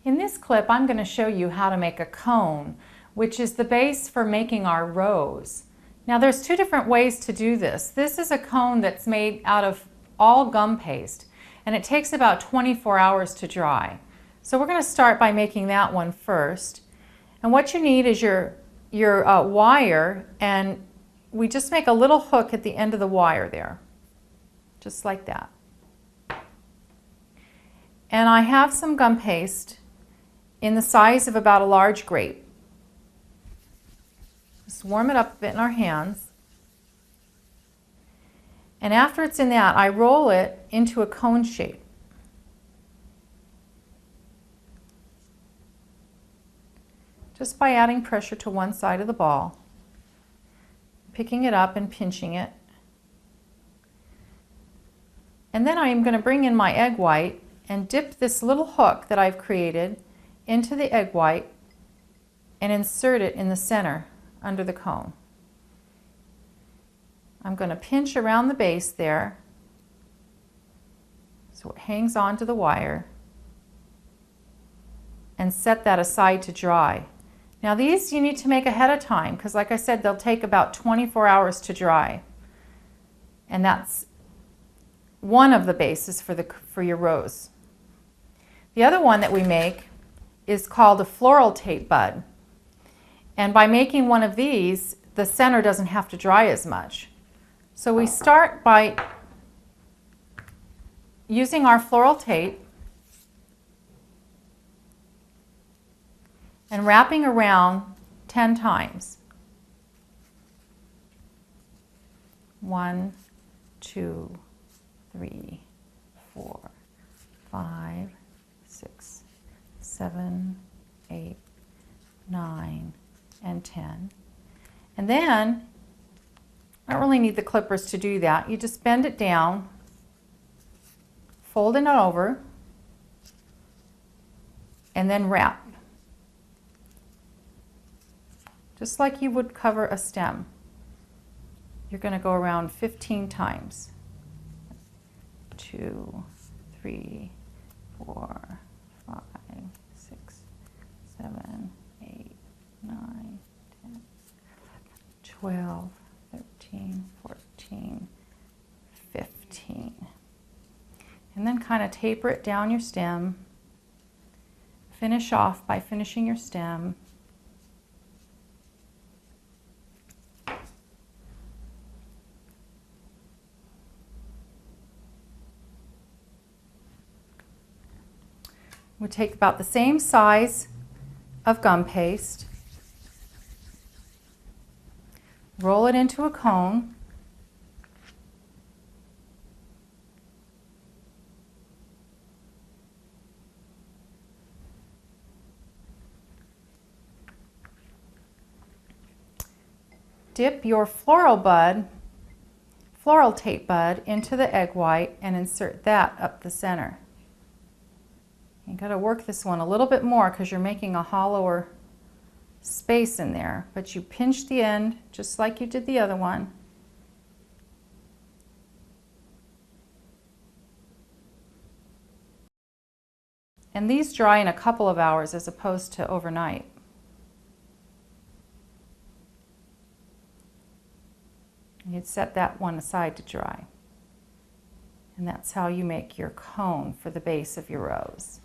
In this clip, I'm going to show you how to make a cone, which is the base for making our rose. Now there's two different ways to do this. This is a cone that's made out of all gum paste, and it takes about 24 hours to dry. So we're going to start by making that one first. And what you need is your wire, and we just make a little hook at the end of the wire there, just like that. And I have some gum paste in the size of about a large grape. Just warm it up a bit in our hands. And after it's in that, I roll it into a cone shape. Just by adding pressure to one side of the ball, picking it up and pinching it. And then I'm going to bring in my egg white and dip this little hook that I've created into the egg white and insert it in the center under the cone. I'm going to pinch around the base there so it hangs onto the wire, and set that aside to dry. Now these you need to make ahead of time because, like I said, they'll take about 24 hours to dry. And that's one of the bases for your rose. The other one that we make is called a floral tape bud. And by making one of these, the center doesn't have to dry as much. So we start by using our floral tape and wrapping around 10 times. 1, 2, 3, 4, 5, 6, 7, 8, 9, and 10. And then, I don't really need the clippers to do that. You just bend it down, fold it over, and then wrap. Just like you would cover a stem. You're going to go around 15 times. 2, 3, 4, 5, 6, 7, 8, 9, 10, 12, 13, 14, 15. And then kind of taper it down your stem. Finish off by finishing your stem. We take about the same size of gum paste, roll it into a cone, dip your floral tape bud into the egg white and insert that up the center. You got to work this one a little bit more because you're making a hollower space in there, but you pinch the end just like you did the other one. And these dry in a couple of hours as opposed to overnight. You'd set that one aside to dry. And that's how you make your cone for the base of your rose.